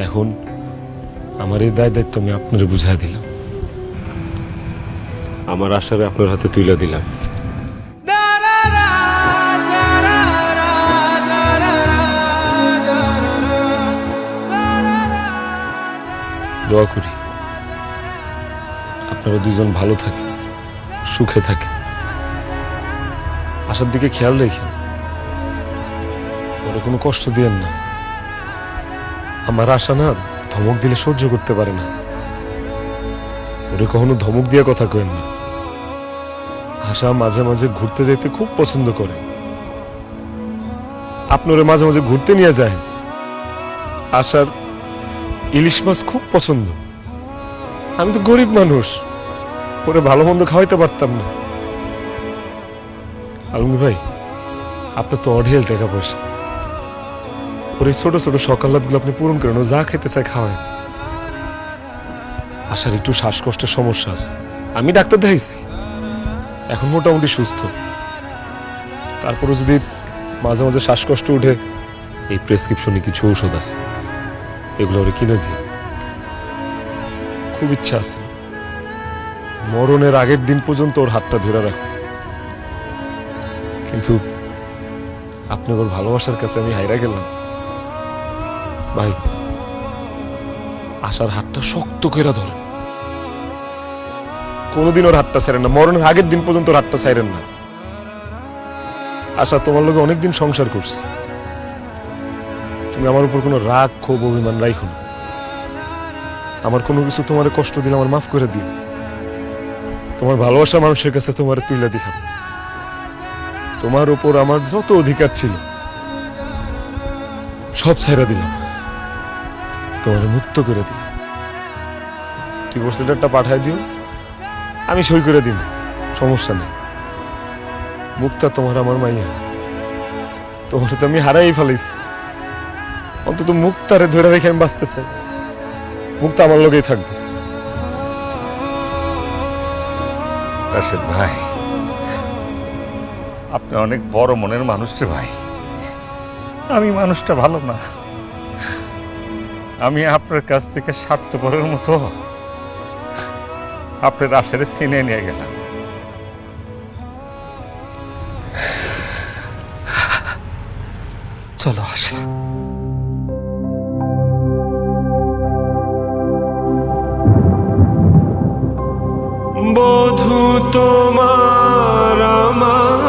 এখন আমার এই দায় দায়িত্ব আমি আপনারে বুঝাই দিলাম, আমার আশারে আপনার হাতে তুলে দিলাম। দোয়া করি আপনারা দুজন ভালো থাকে, সুখে থাকে। আশার দিকে খেয়াল রেখেন, ওরা কোনো কষ্ট দিয়েন না। আমার আশা না ধমক দিলে সহ্য করতে পারে না, ওরে কখনো ধমক দিয়ে কথা কেন না। আশা মাঝে মাঝে ঘুরতে যেতে খুব পছন্দ করে, আপনারা মাঝে মাঝে ঘুরতে নিয়ে যায়। আশার ইলিশ মাছ খুব পছন্দ, আমি তো গরিব মানুষ, ওরে ভালো মন্দ খাওয়াইতে পারতাম না। আলমগীর ভাই, আপনার তো অঢেল টাকা পয়সা, ওর এই ছোট ছোট সকালাতগুলো আপনি পূরণ করেন, ও যা খেতে চায় খাওয়ায়। আশার একটু শ্বাসকষ্টের সমস্যা আছে, আমি ডাক্তার দেখাইছি, এখন মোটামুটি সুস্থ। তারপরে যদি মাঝে মাঝে শ্বাসকষ্ট উঠে, এই প্রেসক্রিপশনে কিছু ঔষধ আছে, এগুলো ওরে কিনে দিই। খুব ইচ্ছা আছে মরণের আগের দিন পর্যন্ত ওর হাতটা ধরে রাখো, কিন্তু আপনার ওর ভালোবাসার কাছে আমি হাইরা গেলাম। ভাই, আশার হাতটা শক্ত করে ধরে, কোনোদিন ওর হাতটা ছাড়েন না, মরণের আগের দিন পর্যন্ত ওর হাতটা ছাড়েন না। আশা, তোমার লোকে অনেকদিন সংসার করছি, তুমি আমার উপর কোনো রাগ ক্ষোভ অভিমান রাখো না। আমার কোনো কিছু তোমার কষ্ট দিলে আমার মাফ করে দিও। তোমার ভালোবাসা মানুষের কাছে তোমার তুলে দিলাম, তোমার উপর আমার যত অধিকার ছিল সব ছাইরা দিলাম, তোমার মুক্ত করে দিলাম। ডিভোর্স লেটারটা পাঠাই দিও, আমি সই করে দিব, সমস্যা নেই। মুক্তা তোমার আমার মাইয়া, তোমার তো আমি হারাই ফেলাইছি, অন্তত মুক্তারে ধরে রেখে আমি বাঁচতে চাই। মুক্তা আমার লগেই থাকবে। রাশেদ ভাই, আপনি অনেক বড় মনের মানুষ রে ভাই। আমি মানুষটা ভালো না, আমি আপনার কাছ থেকে স্বার্থপরের মতো আপনার আশারে চিনে নিয়ে গেলাম। চলো আসে। বধু তোমার আমার,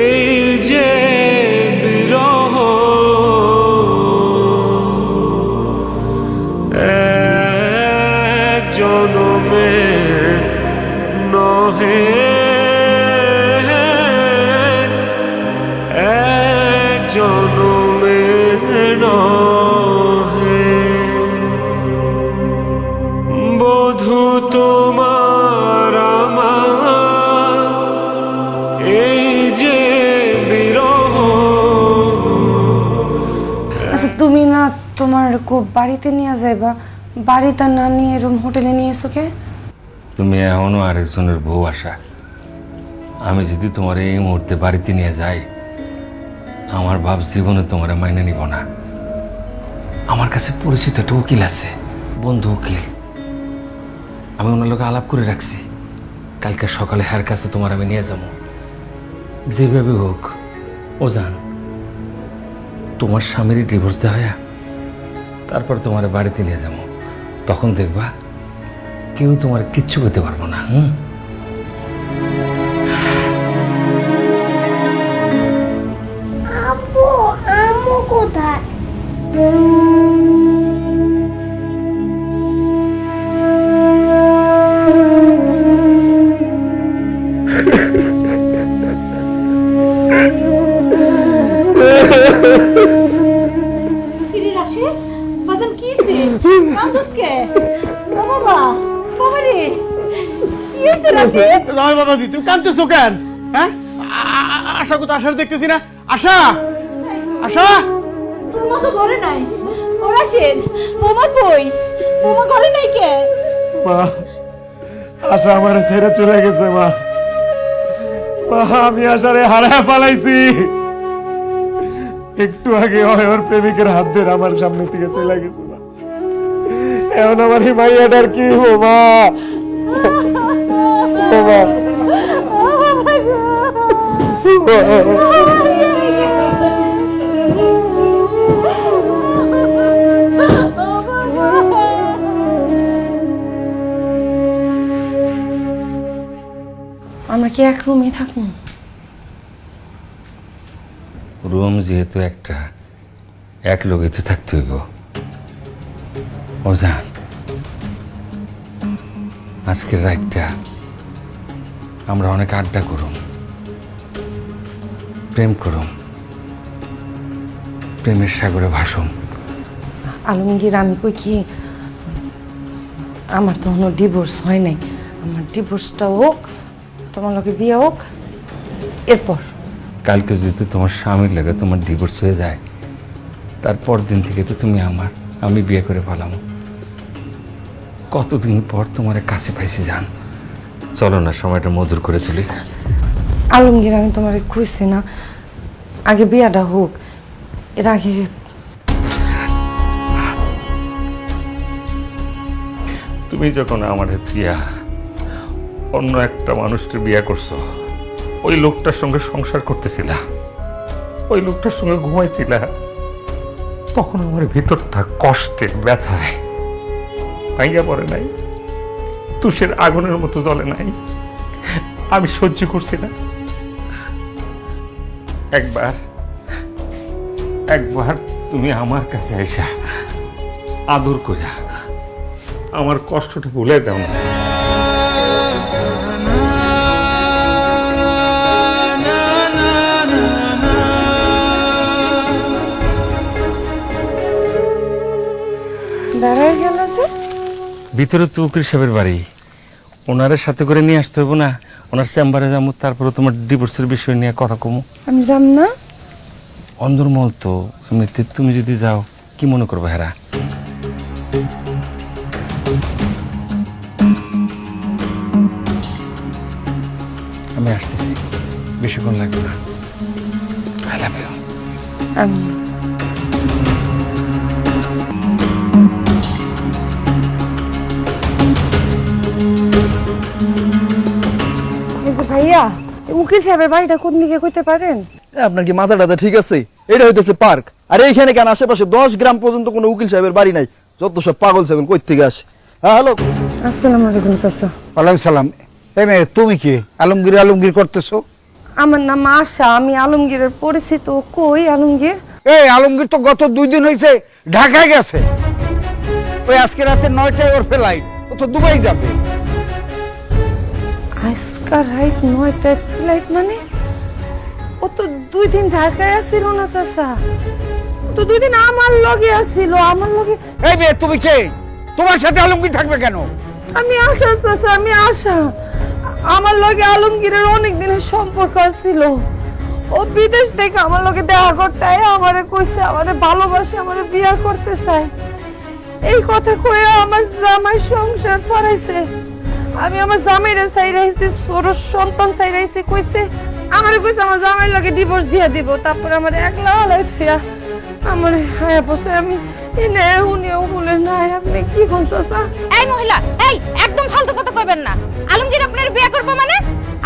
এই যে বিরহ, এক জনমে নহে জনমে নহে বধূ তোমার আমার এই যে বিরহ। আচ্ছা তুমি না তোমার খুব বাড়িতে নিয়ে যাইবা, বাড়িতে না নিয়ে এরকম হোটেলে নিয়ে এসো কে? তুমি এখনো আরেকজনের বউ আশা। আমি যদি তোমার এই মুহূর্তে বাড়িতে নিয়ে যাই, আমার বাপ জীবনে তোমার মাইনে নিব না। আমার কাছে পরিচিত একটা উকিল আছে, বন্ধু উকিল। আমি ওনার লোক আলাপ করে রাখছি, কালকে সকালে হার কাছে তোমার আমি নিয়ে যাব। যেভাবে হোক ও জান, তোমার স্বামীরই ডিভোর্স দেওয়া হয়, তারপর তোমার বাড়িতে নিয়ে যাবো। তখন দেখবা কেউ তোমার কিচ্ছু করতে পারবো না। আব্বু আম্মু কোথায়? কিরে রাশিদ, বাজান কি হইছে? কান্দুস কে? ও বাবা, বাবা রে, কি হইছে রাশিদ? জামাই বাবাজি তুমি কাঁদতেছো কেন? হ্যাঁ আশা কোথায়? আশার দেখতেছি না। আশা, আশা, বৌমা তো ঘরে নাই। ও রাশিদ, বৌমা কই? বৌমা ঘরে নাই কে? মা, আশা আমার ছেড়ে চলে গেছে মা। মা, আমি আশারে হারায় পালাইছি। একটু আগে ওর প্রেমিকের হাত ধরে আমার সামনে থেকে চলে গেছে মা। এখন আমার এই মাইয়াটার কি হবো মা? ও মা, আমরা কি এক রুমে থাকবো? রুম যেহেতু একটা, এক লোকে তো থাকতে হইব। ও জান, আজকের রাতটা আমরা অনেক আড্ডা করুম, প্রেম করুম, প্রেমের সাগরে ভাসুম। আলমগীর আমি কই কি, আমার তো কোনো ডিভোর্স হয় নাই। আমার ডিভোর্সটা হোক, তোমার লোকে বিয়ে হোক, এরপর। কালকে যদি তোমার স্বামীর লাগে তোমার ডিভোর্স হয়ে যায়, তারপর দিন থেকে তো তুমি আমার, আমি বিয়ে করে ফেলাম। কতদিন পর তোমার কাছে পাইছি জান। চলো না সময়টা মধুর করে তুলি। আলমগীর আমি তোমার খুঁজছি না, আগে বিয়াটা হোক, এর আগে। তুমি যখন আমার থিয়া অন্য একটা মানুষকে বিয়ে করছো, ওই লোকটার সঙ্গে সংসার করতেছিলা, ওই লোকটার সঙ্গে ঘুমাইছিলা, তখন আমার ভিতরটা কষ্টে ব্যথায় ভাইয়া পড়ে নাই, তুষের আগুনের মতো জ্বলে নাই। আমি সহ্য করছি না। একবার তুমি আমার কাছে আইসা আদর কইরা আমার কষ্টটা ভুলে দাও না। দাঁড়ায় গেল যে ভিতরে তো উকিল সাহেবের বাড়ি, ওনারের সাথে করে নিয়ে আসতে হবে না? ওনার চেম্বারে যাবো, তারপরে তোমার ডিভোর্সের বিষয় নিয়ে কথা কমো। আমি যাম না। অন্দরমহল তো সুমিত্র, তুমি যদি যাও কি মনে করবো হেরা? আমি আসতেছি, বেশিক্ষণ লাগবে না। I love you. আমি ভাইয়া, উকিল সাহেবের বাড়িটা কোন দিকে কইতে পারেন? আপনার কি মাথা টাথা ঠিক আছে? এটা হইতেছে পার্ক, আর এইখানে কেন আশেপাশে 10 গ্রাম পর্যন্ত কোনো উকিল সাহেবের বাড়ি নাই। যত সব পাগল ছাগল কই থেকে আসে। হ্যাঁ হ্যালো, আসসালামু আলাইকুম চাচা। ওয়ালাইকুম সালাম। এই মেয়ে, তুমি কি আলমগীর করতেছো? আমার নাম আশা, আমি আলমগীরের পরিচিত। কই আলমগীর? এই আলমগীর তো গত 2 দিন হয়েছে ঢাকায় গেছে। ওই আজকে রাতে 9টায় ওর ফ্লাইট, ও তো দুবাই যাবে। আজকাল রাত 9টায় ফ্লাইট মানে? ও তো 2 দিন ঢাকায় আসছিল না চাচা, তো 2 দিন আমার লগে আসছিল, আমার লগে। এই মেয়ে তুমি কে? তোমার সাথে আলমগীর থাকবে কেন? আমি আশা চাচা, আমি আশা। আমার লগে আলমগীরের অনেক দিনের সম্পর্ক ছিল। ও বিদেশ থেকে আমার লগে দেখা করতে আয়, আমারে কইছে আমারে ভালোবাসে, আমারে বিয়া করতে চায়। এই কথা কয়ে আমার জামাই সংসার ছাড়াইছে। আমি আমার জামাইরে চাইরাইছি, ছোট সন্তান চাইরাইছি, কইছে আমারে কইছে আমার জামাইর লগে ডিভোর্স দিয়া দিব। তারপরে আমার একলা আলাই থইয়া আমার হায়া বসে আমি এনে হুনিও বলে নাই। আপনি কি কোন চাচা? এই মহিলা, এই একদম ফালতু কথা কইবেন না। আলমগীর আপনার বিয়ে করবে মানে?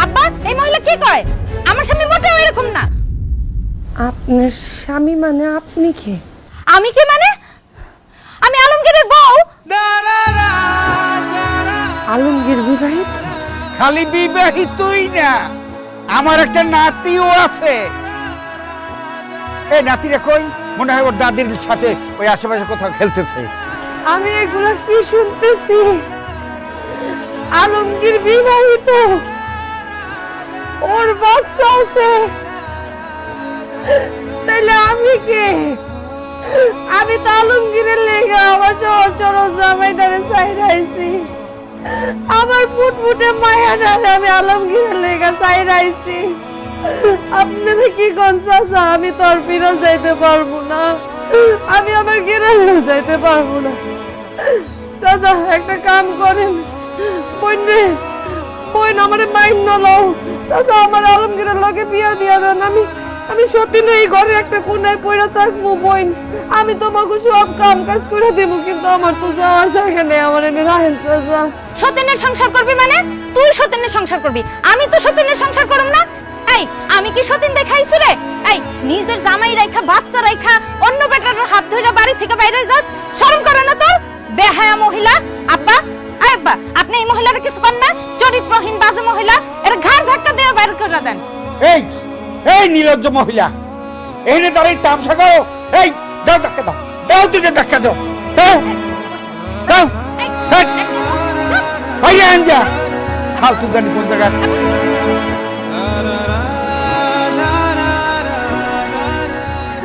আব্বা, এই মহিলা কি কয়? আমার স্বামী মোটেও এরকম না। আপনার স্বামী মানে আপনি কে? আমি কি মানে? আমি আলমগীরের বউ। আলমগীর বিবাহিত? খালি বিবাহিতই না, আমার একটা নাতিও আছে। এই নাতিরা কই? মনে হয় ওর দাদির সাথে ওই আশেপাশে কোথাও খেলতেছে। আমি এগুলা কি শুনতেছি? আলমগীর বিবাহিত, ওর বাচ্চা আছে, তাইলে আমি কে? আমি তো আলমগীরের লেগে আমার সহজ সরল জামাইটারে চাইরাইছি, আমার ফুটফুটে মায়াটারে আমি আলমগীরের লেগে চাইরাইছি। আপনারা কি কোন চাচা? আমি তোর ফিরে যাইতে পারবো না, আমি আমার গ্রামে যাইতে পারবো না। চাচা একটা কাম করেন, বোন আমারে মাইন নলও। চাচা আমার আলমগীরের লগে বিয়া দিয়া দেন। আমি সত্যি নই ঘরে একটা কোনায় পড়ে থাকবো বোন। আমি তোমাকে সব কাম কাজ করে দেবো, কিন্তু আমার তো যাওয়ার জায়গা নেই। আমার এনে রাখেন চাচা। সতীনের সংসার করবি মানে? তুই সতীনের সংসার করবি, আমি তো সতীনের সংসার করব না। এই আমি কি সতীন দেখাইছি রে? এই নিজের জামাই রাইখা বাচ্চা রাইখা অন্য বেটার হাত ধরে বাড়ি থেকে বাইরে যাস, শরম করে না তোর? বেহায়া মহিলা। আব্বা, এই আব্বা, আপনি এই মহিলার কিছু করেন না? চরিত্রহীন বাজে মহিলা, এর ঘাড় ধাক্কা দিয়ে বাইরে করে দেন। এই এই নির্লজ্জ মহিলা, এনে দাঁড়াই তামসা করো। এই দাও ধাক্কা দাও, দাও তুই ধাক্কা দাও, দাও দাও। ভাইয়া আনজা ফালতু জানি কোন জায়গায়।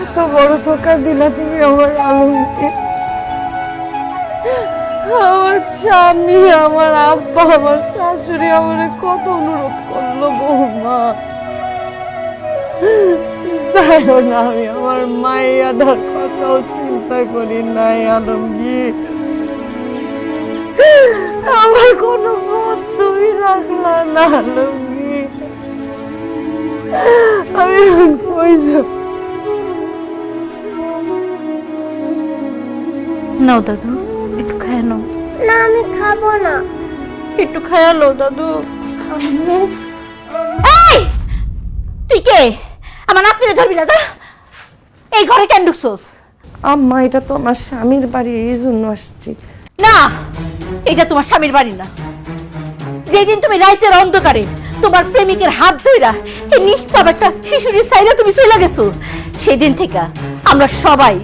এত বড় ধোকা দিলা তুমি আমার আলমকে। আমার স্বামী, আমার আব্বা, আমার শাশুড়ি আমারে কত অনুরোধ করলো, বৌমা যাইও না। আমি আমার মাইয়াটার কথাও চিন্তা করি নাই আলমগীর। আমার কোনো বন্ধুই রাখলা না আলমগীর। আমি কই যাব? নাও দাদু, একটু খায় নাও। না আমি খাবো না। একটু খায়ালো দাদু। এই তুই কে? আমার নাতনিরে ধরবি না, যা। এই ঘরে কেন ঢুকছস? আম্মা, এটা তো আমার স্বামীর বাড়ি, এই জন্য আসছি। না, এটা তোমার স্বামীর বাড়ি না। যেদিন তুমি রাইতের অন্ধকারে তোমার প্রেমিকের হাত ধইরা এই নিষ্পাপ একটা শিশুর চাইলে তুমি চলে গেছো, সেদিন থেকে আমরা সবাই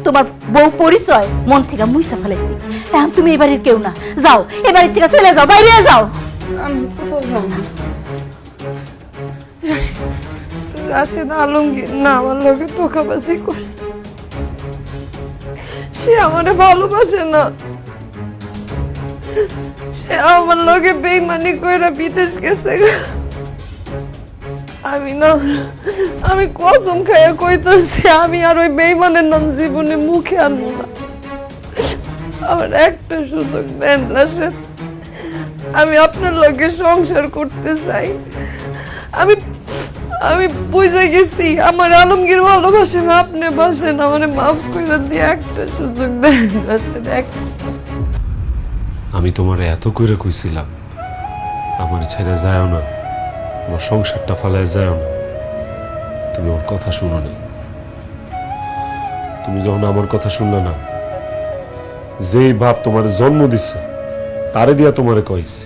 তোমার বউ পরিচয় মন থেকে মুইসা ফেলেছি। এখন তুমি এই বাড়ির কেউ না, যাও এই বাড়ির থেকে চলে যাও, বাইরে যাও। আমি কোথাও যাব না। রাশেদ আলমগীর না আমার লোকে টোকাবাজি করছে। সে আমারে ভালোবাসে না, সে আমার লোকে বেইমানি কইরা বিদেশ গেছে। আমি কসম খাইয়া কইতাছি, আমি আর ওই বেইমানের নাম জীবনে মুখে আনবো না। আমার একটা সুযোগ দেন রাশেদ, আমি আপনার লগে সংসার করতে চাই। আমি বুঝে গেছি আমার আলমগীর ভালোবাসে না, আপনি বাসেন, আমার মাফ করে দিয়ে একটা সুযোগ দেন রাশেদ। আমি তোমার এত কইরা কইছিলাম আমার ছেড়ে যাও না, আমার সংসারটা ফালায় যাও না, তুমি ওর কথা শুনো নি। তুমি যখন আমার কথা শুনলে না, যেই বাপ তোমার জন্ম দিছে তারে দিয়া তোমারে কইছে,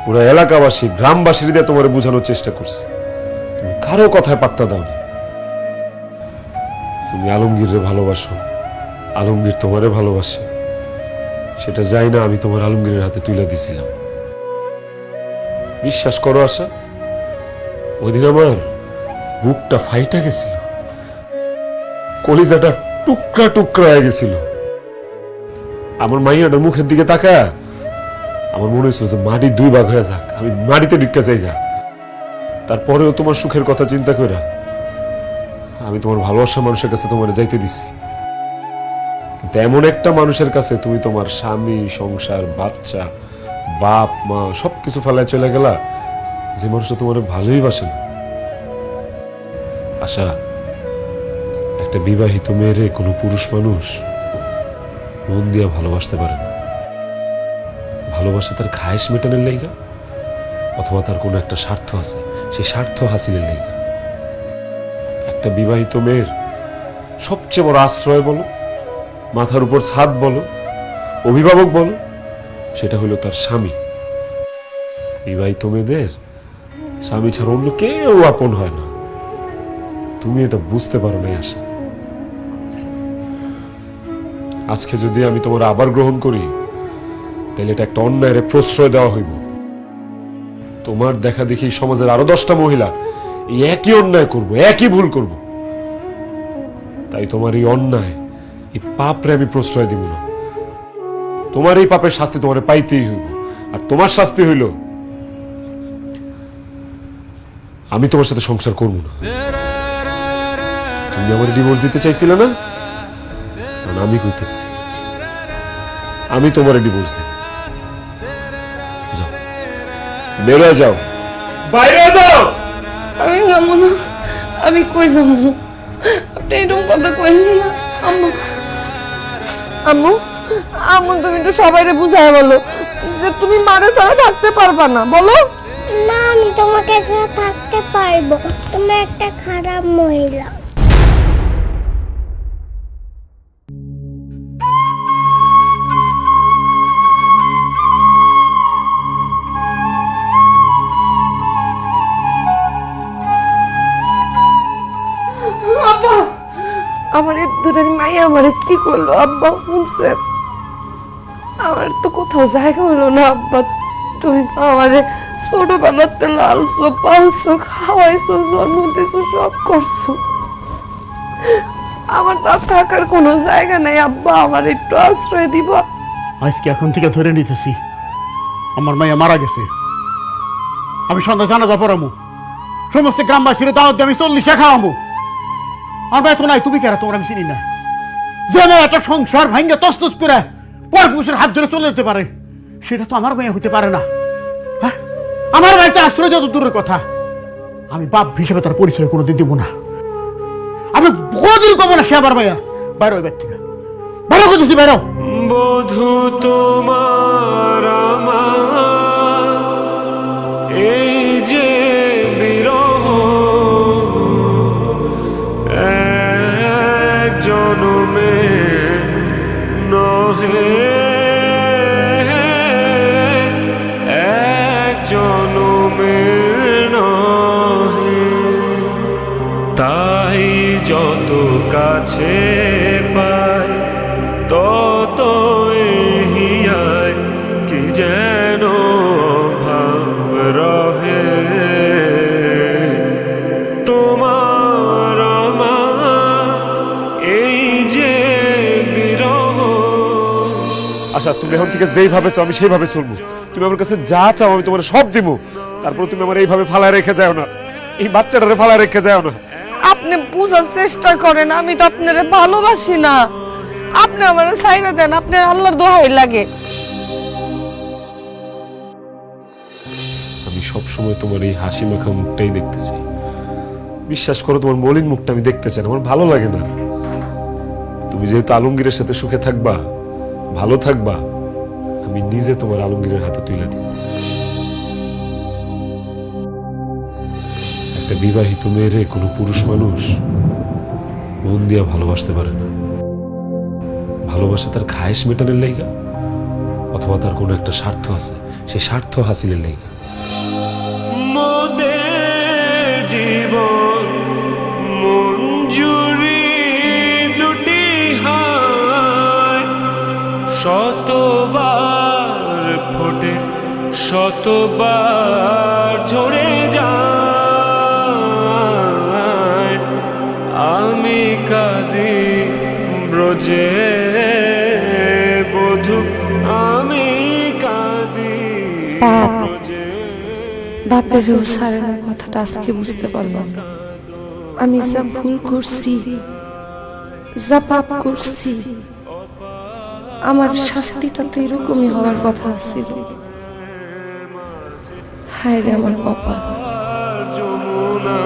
পুরো এলাকাবাসী গ্রামবাসীর দিয়া তোমারে বোঝানোর চেষ্টা করছে, তুমি কারো কথায় পাত্তা দাও না। তুমি আলমগীরে ভালোবাসো, আলমগীর তোমারে ভালোবাসে, সেটা যাই না আমি তোমার আলমগীরের হাতে তুলে দিছিলাম। বিশ্বাস করো আশা, ওই দিন আমার বুকটা ফাইটা গেছিল, কলিজাটা টুকরা টুকরা হয়ে গেছিল। আমার মাইয়াটার মুখের দিকে তাকায় আমার মনে হয়েছিল যে মাটি দুই ভাগ হয়ে যাক, আমি মাটিতে ঢুকে যাই না। তারপরেও তোমার সুখের কথা চিন্তা করে আমি তোমার ভালোবাসা মানুষের কাছে তোমার যাইতে দিছি। কিন্তু এমন একটা মানুষের কাছে তুমি তোমার স্বামী, সংসার, বাচ্চা, বাপ মা সবকিছু ফেলায় চলে গেলা, যে মানুষ তোমার ভালোই বাসে না। আশা, একটা বিবাহিত মেয়েরে কোনো পুরুষ মানুষ মন দিয়া ভালোবাসতে পারে না। ভালোবাসা তার খায়েশ মেটানোর লাইগা, অথবা তার কোনো একটা স্বার্থ আছে, সেই স্বার্থ হাসিলের লাইগা। একটা বিবাহিত মেয়ের সবচেয়ে বড় আশ্রয় বলো, মাথার উপর ছাদ বলো, অভিভাবক বলো, সেটা হলো তার স্বামী। বিবাহিত মেয়েদের স্বামী ছাড়া অন্য কেউ আপন হয় না। তুমি এটা বুঝতে পারো না আশা। আজকে যদি আমি তোমার আবার গ্রহণ করি, তাহলে এটা একটা অন্যায়ের প্রশ্রয় দেওয়া হইব। তোমার দেখা দেখি সমাজের আরো 10টা মহিলা এই একই অন্যায় করব, একই ভুল করব। তাই তোমার এই অন্যায়, এই পাপরে আমি প্রশ্রয় দিব না। তোমার এই পাপের শাস্তি তোমার পাইতেই হইব। আর তোমার শাস্তি হইল আমি তোমার সাথে সংসার করব না। তুমি আমার ডিভোর্স দিতে চাইছিলে না, কারণ আমি কইতেছি আমি তোমার ডিভোর্স দিব। যাও, বেরোয় যাও, বাইরে যাও। আমি যাবো না, আমি কই যাবো? আপনি এরকম কথা কইন না। আম্মু, আম্মু, আম্মু, তুমি তো সবাইরে বুঝায় বলো যে তুমি মারে ছাড়া থাকতে পারবা না, বলো। না, আমি তোমাকে ছাড়া থাকতে পারবো, তুমি একটা খারাপ মহিলা। আব্বা, আমার এই দূরের মাইয়া আমারে কি করলো আব্বা? শুনছেন, আমার তো কোথাও জায়গা হলো না আব্বা। তুমি তো আমারে ছোটবেলাতে লালছো, পালছো, খাওয়াইছো, জন্ম দিছো, সব করছো। আমার তো আর থাকার কোনো জায়গা নাই আব্বা, আমার একটু আশ্রয় দিবা? আজকে এখন থেকে ধরে নিতেছি আমার মাইয়া মারা গেছে। আমি সন্ধ্যা জানাজা পড়ামু, সমস্ত গ্রামবাসীর দাওয়াত দিয়ে আমি 40 খাওয়ামু। আর ভাই তো নাই, তুমি কেরা? তোমার আমি চিনি না। যে মেয়ে এত সংসার ভাঙ্গে তস্তস করে পর পুরুষের হাত ধরে চলে যেতে পারে, সেটা তো আমার মেয়ে হইতে পারে না। হ্যাঁ, আমার বাড়িতে আশ্রয় যত দূরের কথা, আমি বাপ হিসেবে তার পরিচয় কোনোদিন দিব না। আমি কোনোদিন কব না সে আমার মেয়া। বাইরে ওই বাড়ি থেকে বাইরে করতেছি, বাইরে। বধূ তোমার আমার এই যে বিরহ, এক জনমে নহে, এক জনমে নহে। তাই যত কাছে পায় তত হিয়ায় কি যেন ভাব রহে। তোমার আমার এই যে বিরহ। আচ্ছা, তুমি এখন থেকে যেইভাবে চাও আমি সেইভাবে চলবো। তুমি আমার কাছে যা চাও আমি তোমার সব দিব। তারপর তুমি আমার এইভাবে ফালায় রেখে যাও না, এই বাচ্চাটারে ফালায় রেখে যাও না। আপনি বুঝার চেষ্টা করেন, আমি তো আপনারে ভালোবাসি না। আপনি আমার ছাইরা দেন, আপনার আল্লাহর দোহাই লাগে। আমি সবসময় তোমার এই হাসি মাখা মুখটাই দেখতে চাই। বিশ্বাস করো, তোমার মলিন মুখটা আমি দেখতে চাই না, আমার ভালো লাগে না। তুমি যেহেতু আলমগীরের সাথে সুখে থাকবা, ভালো থাকবা, আমি নিজে তোমার আলমগীরের হাতে তুলে দিই। একটা বিবাহিত মেয়েরে কোনো পুরুষ মানুষ মন দিয়া ভালোবাসতে পারে না। ভালোবাসা তার খায়েশ মেটানোর লাইগা, অথবা তার কোনো একটা স্বার্থ আছে, সেই স্বার্থ হাসিলের লাইগা। মোদের জীবন মঞ্জুরি দুটি হায়, শতবার ফোটে শতবার ঝরে যায়। রোজে বধু আমি কাঁদি বাপ রোজে বাপেরও সারে না কথাটা আজকে বুঝতে পারলাম। আমি যা ভুল করছি, যা পাপ করছি, আমার শাস্তিটা তো এরকমই হওয়ার কথা ছিল। হায় রে আমার কপাল। যমুনা